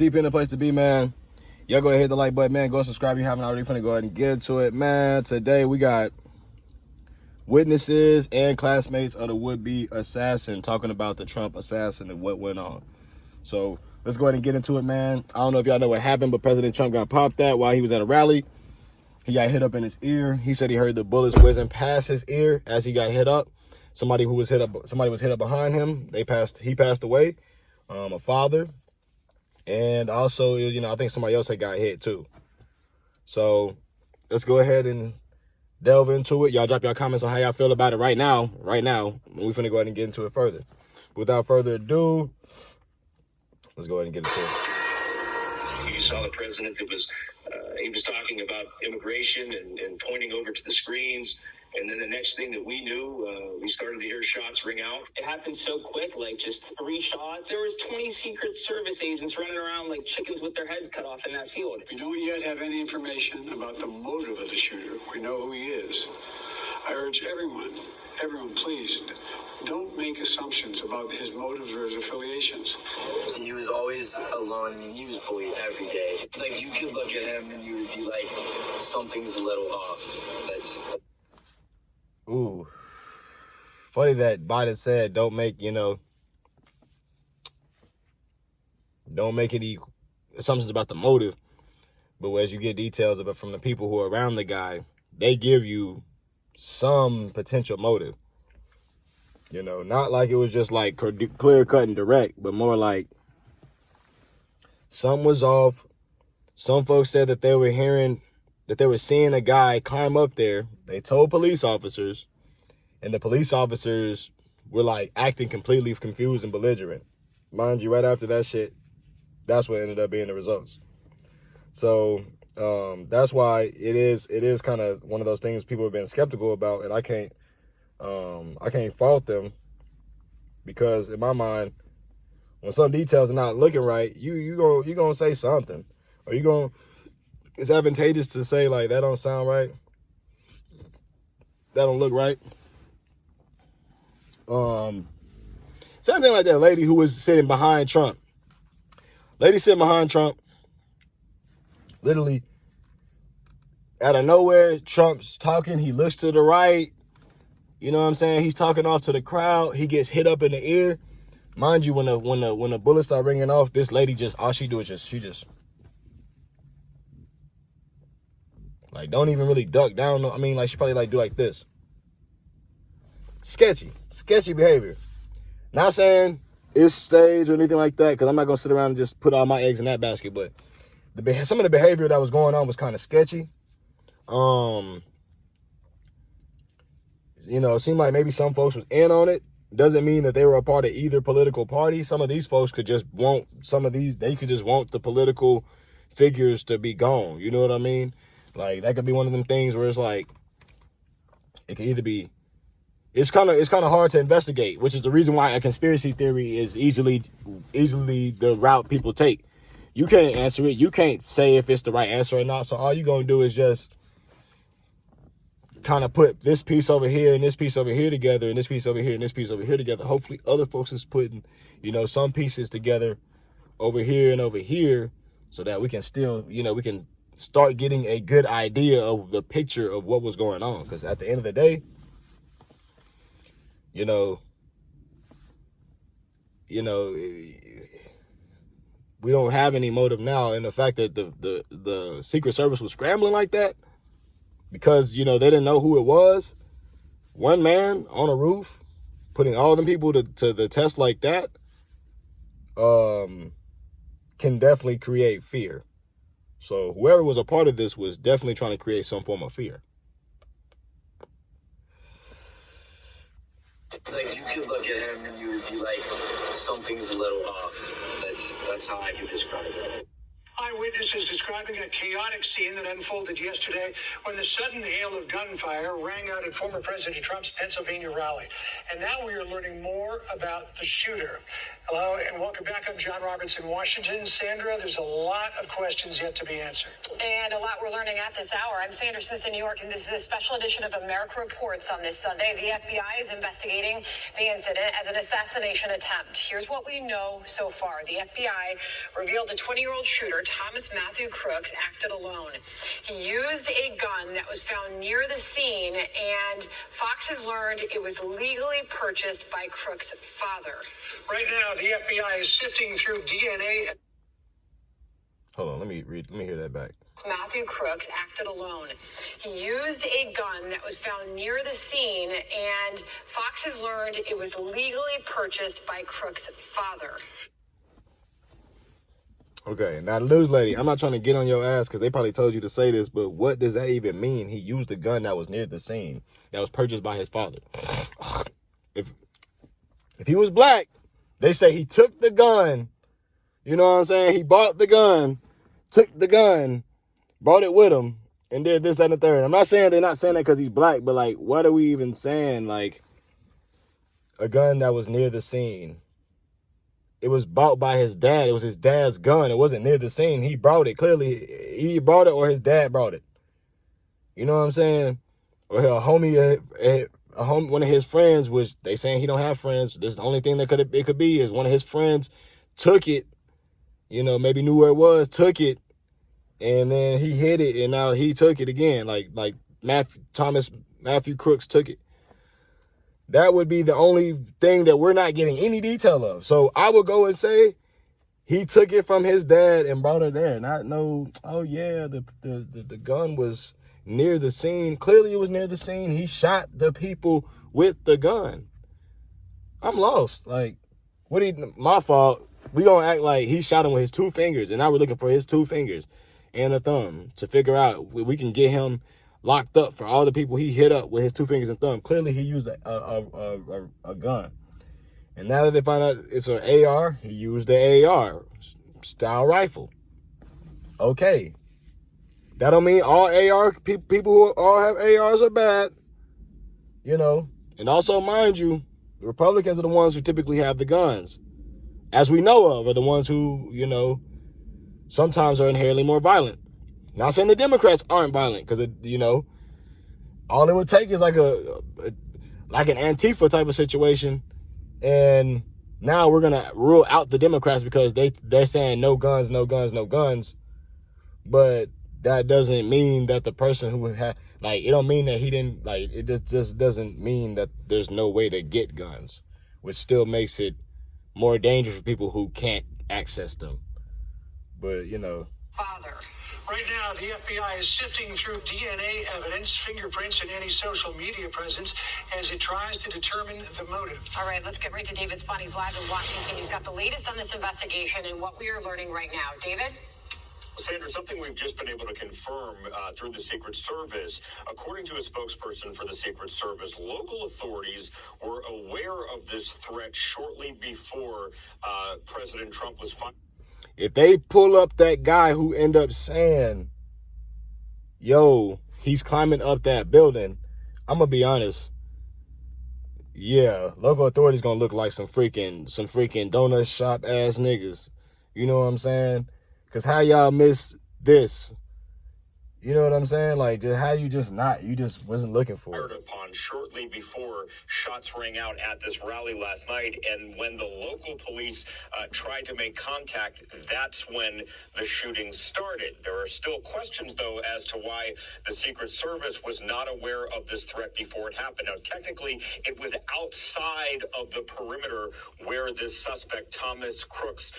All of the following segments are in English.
TP in the place to be, man. Y'all go ahead, hit the like button, man. Go subscribe if you haven't already. Finna go ahead and get into it, man. Today we got witnesses and classmates of the would-be assassin talking about the Trump assassin and what went on. So let's go ahead and get into it, man. I don't know if y'all know what happened, but President Trump got popped at while he was at a rally. He got hit up in his ear. He said he heard the bullets whizzing past his ear as he got hit up. Somebody was hit up behind him. He passed away. A father. And also, I think somebody else had got hit too. So let's go ahead and delve into it. Y'all drop your comments on how y'all feel about it right now. We're finna go ahead and get into it further. Without further ado, let's go ahead and get into it. You saw the president that he was talking about immigration and pointing over to the screens. And then the next thing that we knew, we started to hear shots ring out. It happened so quick, like just 3 shots. There was 20 Secret Service agents running around like chickens with their heads cut off in that field. We don't yet have any information about the motive of the shooter. We know who he is. I urge everyone, please, don't make assumptions about his motives or his affiliations. He was always alone. I mean, he was bullied every day. Like, you could look at him and you would be like, something's a little off. Ooh. Funny that Biden said don't make any assumptions about the motive. But as you get details of it from the people who are around the guy, they give you some potential motive. Not like it was just like clear cut and direct, but more like something was off. Some folks said that they were seeing a guy climb up there. They told police officers, and the police officers were like acting completely confused and belligerent. Mind you, right after that shit, that's what ended up being the results. So that's why it is kind of one of those things people have been skeptical about, and I can't fault them, because in my mind, when some details are not looking right, you gonna say something, or it's advantageous to say like that don't sound right, that don't look right. Same thing like that lady who was sitting behind Trump. Lady sitting behind Trump. Literally, out of nowhere, Trump's talking. He looks to the right. You know what I'm saying? He's talking off to the crowd. He gets hit up in the ear. Mind you, when the bullets start ringing off, this lady all she do is she just like don't even really duck down. I mean, like she probably like do like this. Sketchy behavior. Not saying it's staged or anything like that, because I'm not gonna sit around and just put all my eggs in that basket. But some of the behavior that was going on was kind of sketchy. It seemed like maybe some folks was in on it. Doesn't mean that they were a part of either political party. Some of these folks could just want they could just want the political figures to be gone. You know what I mean? Like, that could be one of them things where it's like, it could either be, it's kind of hard to investigate, which is the reason why a conspiracy theory is easily the route people take. You can't answer it. You can't say if it's the right answer or not. So all you're going to do is just kind of put this piece over here and this piece over here together and this piece over here and this piece over here together. Hopefully other folks is putting, some pieces together over here and over here, so that we can still, we can start getting a good idea of the picture of what was going on. Because at the end of the day, we don't have any motive now. And the fact that the Secret Service was scrambling like that, because, they didn't know who it was. One man on a roof, putting all them people to the test like that, can definitely create fear. So whoever was a part of this was definitely trying to create some form of fear. Like, you could look at him and you would be like, something's a little off. That's how I can describe it. Eyewitnesses describing a chaotic scene that unfolded yesterday when the sudden hail of gunfire rang out at former President Trump's Pennsylvania rally. And now we are learning more about the shooter. Hello and welcome back. I'm John Roberts in Washington. Sandra, there's a lot of questions yet to be answered. And a lot we're learning at this hour. I'm Sandra Smith in New York, and this is a special edition of America Reports on this Sunday. The FBI is investigating the incident as an assassination attempt. Here's what we know so far. The FBI revealed a 20-year-old shooter, Thomas Matthew Crooks, acted alone. He used a gun that was found near the scene, and Fox has learned it was legally purchased by Crooks' father. Right now, the FBI is sifting through DNA. Hold on, let me hear that back. Matthew Crooks acted alone. He used a gun that was found near the scene, and Fox has learned it was legally purchased by Crooks' father. Okay, now the news lady, I'm not trying to get on your ass because they probably told you to say this, but what does that even mean? He used a gun that was near the scene, that was purchased by his father. If he was black, they say he took the gun, you know what I'm saying? He bought the gun, took the gun, brought it with him, and did this, that, and the third. I'm not saying they're not saying that because he's black, but like, what are we even saying? Like, a gun that was near the scene. It was bought by his dad. It was his dad's gun. It wasn't near the scene. He brought it. Clearly, he brought it or his dad brought it. You know what I'm saying? Or a homie, one of his friends, which they saying he don't have friends. This is the only thing that it could be is one of his friends took it, you know, maybe knew where it was, took it, and then he hid it, and now he took it again. Like Matthew Crooks took it. That would be the only thing that we're not getting any detail of. So I would go and say he took it from his dad and brought it there. Not know, oh yeah, the gun was near the scene. Clearly it was near the scene. He shot the people with the gun. I'm lost. Like, my fault. We gonna act like he shot him with his 2 fingers, and now we're looking for his 2 fingers and a thumb to figure out we can get him locked up for all the people he hit up with his 2 fingers and thumb. Clearly, he used a gun. And now that they find out it's an AR, he used the AR style rifle. Okay. That don't mean all AR people who all have ARs are bad. You know. And also, mind you, the Republicans are the ones who typically have the guns. As we know of, are the ones who, you know, sometimes are inherently more violent. Not saying the Democrats aren't violent, because, you know, all it would take is like an Antifa type of situation. And now we're going to rule out the Democrats because they're saying no guns, no guns, no guns. But that doesn't mean that the person who had, like, it don't mean that he didn't, like, it just doesn't mean that there's no way to get guns, which still makes it more dangerous for people who can't access them. But, you know. Father. Right now, the FBI is sifting through DNA evidence, fingerprints, and any social media presence as it tries to determine the motive. All right, let's get right to David Spahn. He's live in Washington. He's got the latest on this investigation and what we are learning right now. David? Sandra, something we've just been able to confirm through the Secret Service. According to a spokesperson for the Secret Service, local authorities were aware of this threat shortly before President Trump was fired. If they pull up that guy who end up saying, yo, he's climbing up that building, I'm going to be honest. Yeah, local authorities going to look like some freaking donut shop ass niggas. You know what I'm saying? Because how y'all miss this? You know what I'm saying? Like, how you just wasn't looking for it. Upon shortly before shots rang out at this rally last night, and when the local police tried to make contact, that's when the shooting started. There are still questions, though, as to why the Secret Service was not aware of this threat before it happened. Now, technically, it was outside of the perimeter where this suspect, Thomas Crooks,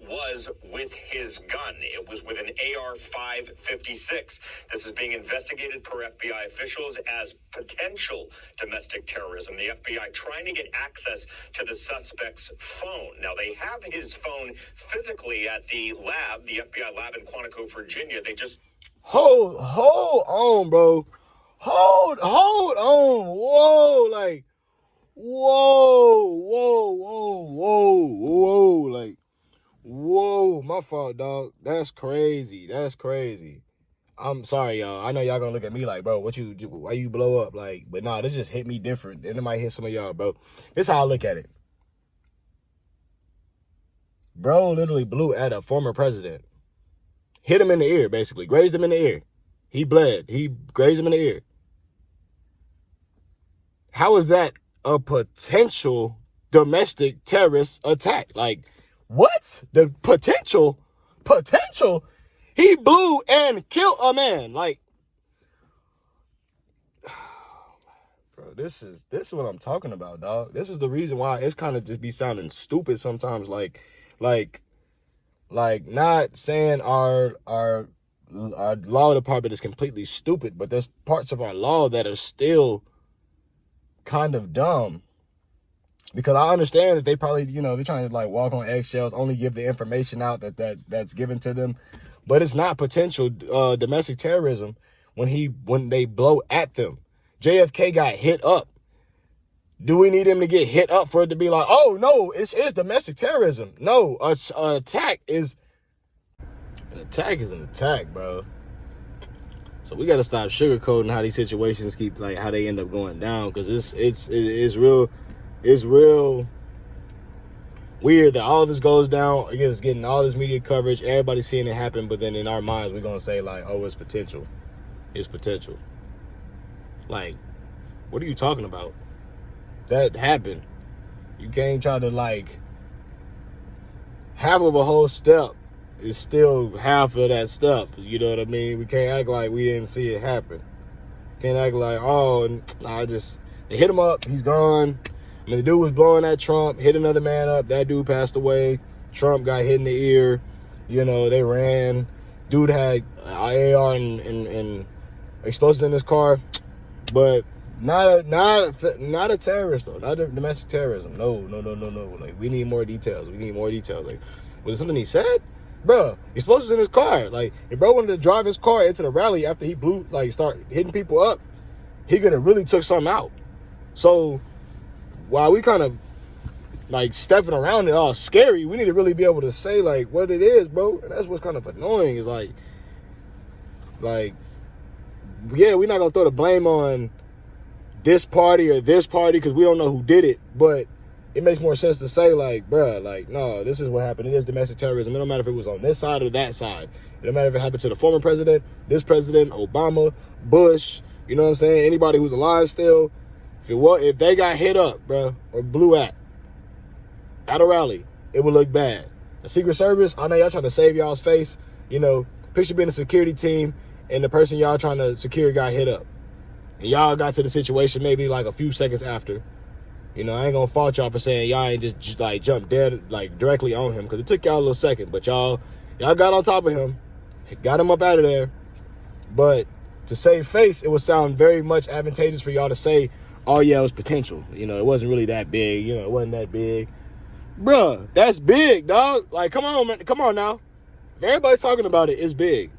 was with his gun. It was with an AR-556. This is being investigated per FBI officials as potential domestic terrorism. The FBI trying to get access to the suspect's phone. Now, they have his phone physically at the lab, the FBI lab in Quantico, Virginia. They just... Hold on, bro. Hold on. Whoa, like, whoa. Like, Whoa, my fault, dog. That's crazy. That's crazy. I'm sorry, y'all. I know y'all gonna look at me like, bro, why you blow up? Like, but nah, this just hit me different. And it might hit some of y'all, bro. This is how I look at it. Bro literally blew at a former president. Hit him in the ear, basically. Grazed him in the ear. He bled. He grazed him in the ear. How is that a potential domestic terrorist attack? Like, what? The potential? He blew and killed a man. Like, bro, this is what I'm talking about, dog. This is the reason why it's kind of just be sounding stupid sometimes. Like not saying our law department is completely stupid, but there's parts of our law that are still kind of dumb. Because I understand that they probably, they're trying to like walk on eggshells, only give the information out that's given to them. But it's not potential domestic terrorism when they blow at them. JFK got hit up. Do we need him to get hit up for it to be like, oh no, it's domestic terrorism? No, an attack is an attack, bro. So we got to stop sugarcoating how these situations keep, like, how they end up going down, because it's real weird that all this goes down. It's getting all this media coverage, everybody seeing it happen, but then in our minds we're gonna say like, oh, it's potential. Like, what are you talking about? That happened. You can't try to, like, half of a whole step is still half of that step. You know what I mean? We can't act like we didn't see it happen. Can't act like, oh, nah, they hit him up, he's gone. I mean, the dude was blowing at Trump, hit another man up, that dude passed away. Trump got hit in the ear. They ran. Dude had AR and explosives in his car. But not a terrorist, though. Not a domestic terrorism. No. Like, we need more details. Like, was it something he said? Bro, explosives in his car. Like, if bro wanted to drive his car into the rally after he blew, like, start hitting people up, he could have really took something out. So, while we kind of, like, stepping around it all scary, we need to really be able to say, like, what it is, bro. And that's what's kind of annoying is, like, yeah, we're not going to throw the blame on this party or this party because we don't know who did it, but it makes more sense to say, like, bruh, like, no, this is what happened. It is domestic terrorism. It don't matter if it was on this side or that side. It don't matter if it happened to the former president, this president, Obama, Bush, you know what I'm saying? Anybody who's alive still. If they got hit up, bruh, or blew at a rally, it would look bad. The Secret Service, I know y'all trying to save y'all's face. Picture being a security team and the person y'all trying to secure got hit up. And y'all got to the situation maybe like a few seconds after. I ain't gonna fault y'all for saying y'all ain't just like jump dead, like, directly on him, because it took y'all a little second, but y'all got on top of him, got him up out of there. But to save face, it would sound very much advantageous for y'all to say, oh yeah, it was potential. It wasn't really that big. It wasn't that big. Bruh, that's big, dog. Like, come on, man. Come on now. If everybody's talking about it, it's big.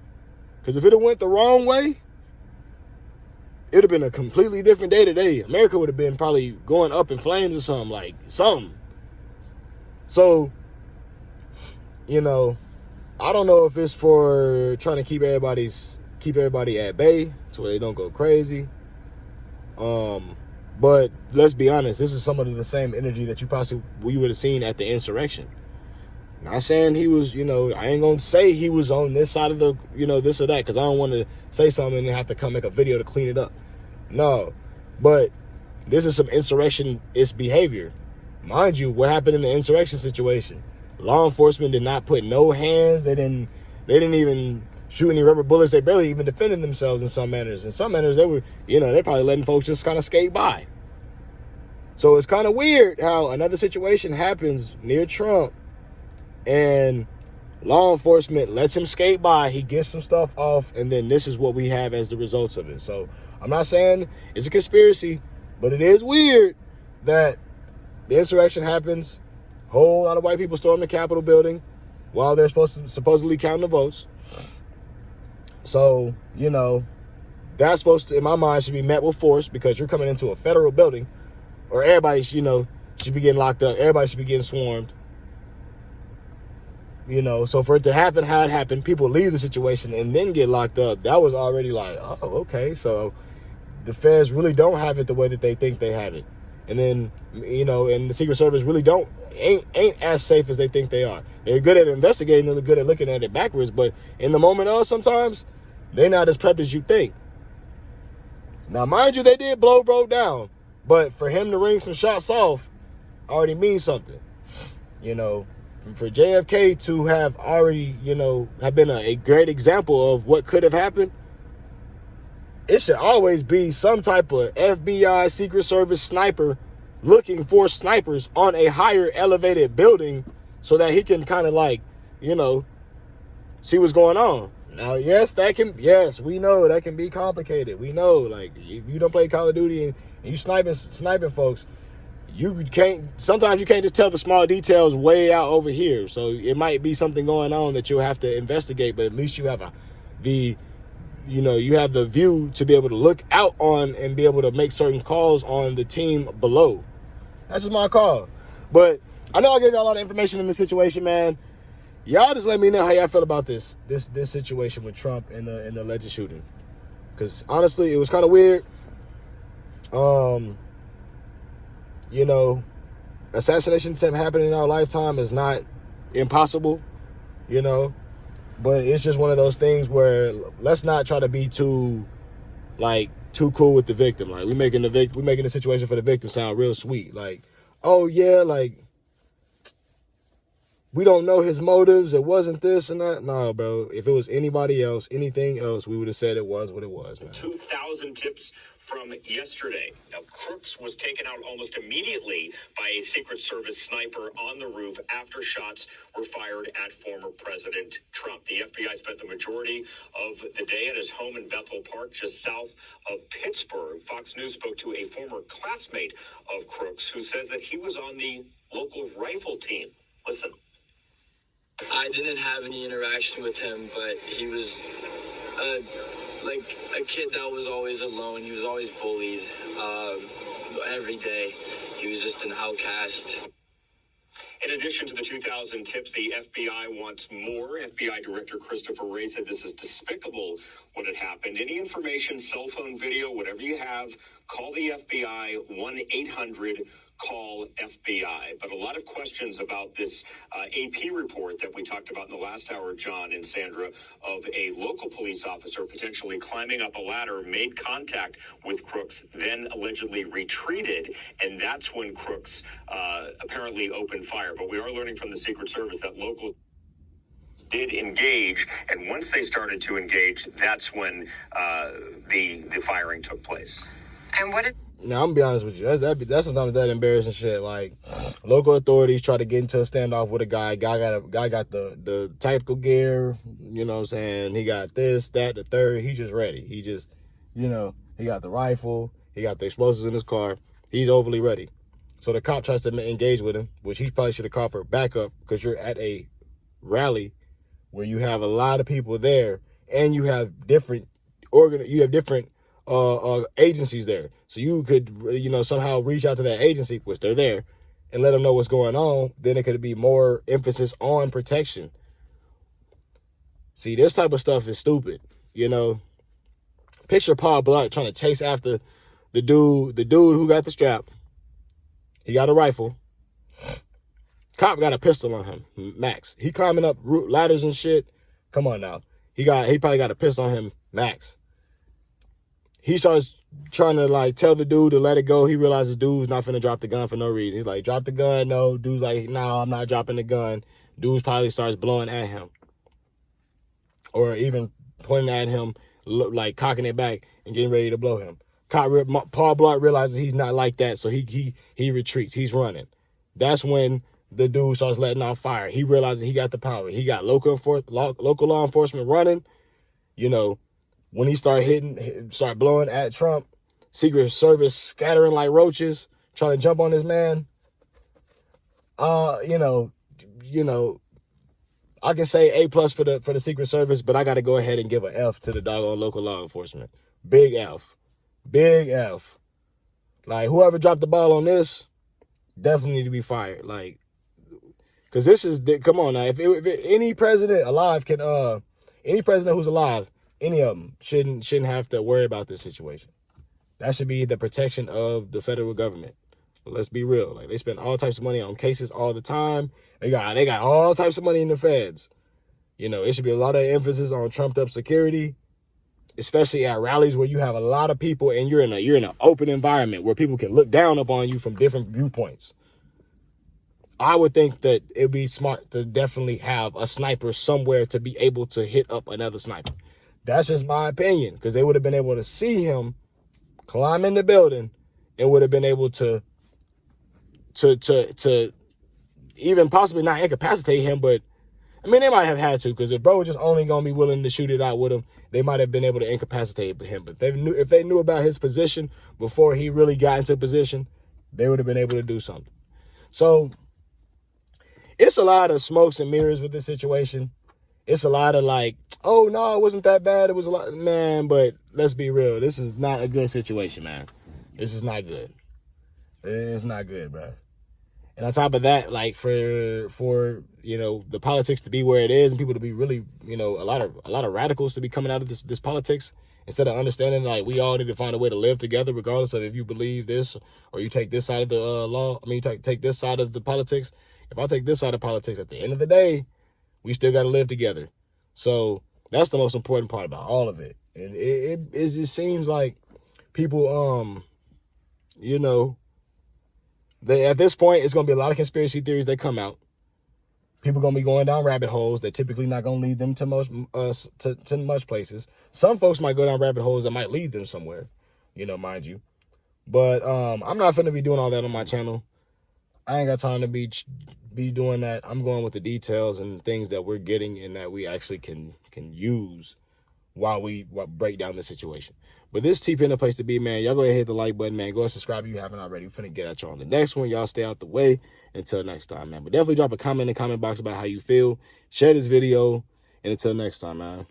Because if it had went the wrong way, it would have been a completely different day today. America would have been probably going up in flames or something, like, something. So, I don't know if it's for trying to keep everybody at bay so they don't go crazy. But let's be honest, this is some of the same energy that we would have seen at the insurrection. Not saying he was, I ain't gonna say he was on this side of the, this or that, because I don't want to say something and have to come make a video to clean it up. No, but this is some insurrectionist behavior. Mind you, what happened in the insurrection situation? Law enforcement did not put no hands. They didn't even shoot any rubber bullets. They barely even defended themselves in some manners. In some manners, they were, they probably letting folks just kind of skate by. So it's kind of weird how another situation happens near Trump and law enforcement lets him skate by. He gets some stuff off, and then this is what we have as the results of it. So I'm not saying it's a conspiracy, but it is weird that the insurrection happens. A whole lot of white people storm the Capitol building while they're supposedly counting the votes. So, that's supposed to, in my mind, should be met with force, because you're coming into a federal building, or everybody, should be getting locked up. Everybody should be getting swarmed. You know, so for it to happen how it happened, people leave the situation and then get locked up, that was already like, oh, okay. So the feds really don't have it the way that they think they have it. And then, you know, and the Secret Service really ain't as safe as they think they are. They're good at investigating, they're good at looking at it backwards, but in the moment of sometimes, they're not as prepped as you think. Now, mind you, they did blow bro down, but for him to ring some shots off already means something. You know, for JFK to have already, you know, have been a great example of what could have happened, it should always be some type of FBI, Secret Service sniper looking for snipers on a higher elevated building so that he can kind of like, you know, see what's going on. Now, yes, we know that can be complicated. We know, like, if you don't play Call of Duty and you sniping folks, sometimes you can't just tell the small details way out over here. So it might be something going on that you'll have to investigate, but at least you have the view to be able to look out on and be able to make certain calls on the team below. That's just my call. But I know I gave y'all a lot of information in this situation, man. Y'all just let me know how y'all feel about this situation with Trump and the alleged shooting. Because honestly, it was kind of weird. You know, assassination attempt happening in our lifetime is not impossible, you know. But it's just one of those things where let's not try to be too cool with the victim. Like, we're making the situation for the victim sound real sweet. Like, oh yeah, like, we don't know his motives. It wasn't this and that. No, bro. If it was anybody else, anything else, we would have said it was what it was, man. 2,000 tips from yesterday. Now, Crooks was taken out almost immediately by a Secret Service sniper on the roof after shots were fired at former President Trump. The FBI spent the majority of the day at his home in Bethel Park, just south of Pittsburgh. Fox News spoke to a former classmate of Crooks who says that he was on the local rifle team. Listen. I didn't have any interaction with him, but he was like a kid that was always alone. He was always bullied every day. He was just an outcast. In addition to the 2,000 tips, the FBI wants more. FBI Director Christopher Wray said this is despicable what had happened. Any information, cell phone video, whatever you have, call the FBI, 1-800-CALL FBI. But a lot of questions about this AP report that we talked about in the last hour, John and Sandra, of a local police officer potentially climbing up a ladder, made contact with Crooks, then allegedly retreated, and that's when Crooks apparently opened fire. But we are learning from the Secret Service that local did engage, and once they started to engage, that's when the firing took place. And what did... Now, I'm gonna be honest with you. That's sometimes that embarrassing shit. Like, local authorities try to get into a standoff with a guy. Guy got the tactical gear. You know what I'm saying? He got this, that, the third. He just ready. He just, you know, he got the rifle. He got the explosives in his car. He's overly ready. So the cop tries to engage with him, which he probably should have called for backup, because you're at a rally where you have a lot of people there, and you have different agencies there. So you could, you know, somehow reach out to that agency, which they're there, and let them know what's going on. Then it could be more emphasis on protection. See, this type of stuff is stupid, you know. Picture Paul Blart trying to chase after the dude who got the strap. He got a rifle. Cop got a pistol on him, Max. He climbing up ladders and shit. Come on now. He probably got a pistol on him, Max. He starts trying to, like, tell the dude to let it go. He realizes dude's not finna drop the gun for no reason. He's like, drop the gun. No. Dude's like, no, I'm not dropping the gun. Dude's probably starts blowing at him. Or even pointing at him, like cocking it back and getting ready to blow him. Paul Blart realizes he's not like that, so he retreats. He's running. That's when the dude starts letting off fire. He realizes he got the power. He got local law enforcement running. You know, when he start blowing at Trump, Secret Service scattering like roaches, trying to jump on this man. You know, I can say A+ for the Secret Service, but I got to go ahead and give an F to the doggone local law enforcement. Big F. Big F. Like, whoever dropped the ball on this definitely need to be fired. Like, Because this is, come on now, if any president alive can, any president who's alive, any of them shouldn't have to worry about this situation. That should be the protection of the federal government. But let's be real. Like, they spend all types of money on cases all the time. They got all types of money in the feds. You know, it should be a lot of emphasis on trumped up security, especially at rallies where you have a lot of people and you're in an open environment where people can look down upon you from different viewpoints. I would think that it'd be smart to definitely have a sniper somewhere to be able to hit up another sniper. That's just my opinion, because they would have been able to see him climb in the building and would have been able to even possibly not incapacitate him, but I mean, they might have had to, because if bro was just only going to be willing to shoot it out with him, they might have been able to incapacitate him. But if they knew about his position before he really got into position, they would have been able to do something. So it's a lot of smokes and mirrors with this situation. It's a lot of like, oh, no, it wasn't that bad. It was a lot, man, but let's be real. This is not a good situation, man. This is not good. It's not good, bro. And on top of that, like for you know, the politics to be where it is and people to be really, you know, a lot of radicals to be coming out of this politics, instead of understanding like we all need to find a way to live together regardless of if you believe this or you take this side of the law. I mean, take this side of the politics. If I take this side of politics, at the end of the day, we still got to live together. So that's the most important part about all of it. And it just seems like people, you know, at this point, it's going to be a lot of conspiracy theories that come out. People going to be going down rabbit holes that typically not going to lead them to much places. Some folks might go down rabbit holes that might lead them somewhere, you know, mind you. But I'm not going to be doing all that on my channel. I ain't got time to be doing that. I'm going with the details and things that we're getting and that we actually can use while we break down the situation. But this TPN a place to be, man. Y'all go ahead and hit the like button, man. Go and subscribe if you haven't already. We're finna get at y'all on the next one. Y'all stay out the way. Until next time, man. But definitely drop a comment in the comment box about how you feel. Share this video. And until next time, man.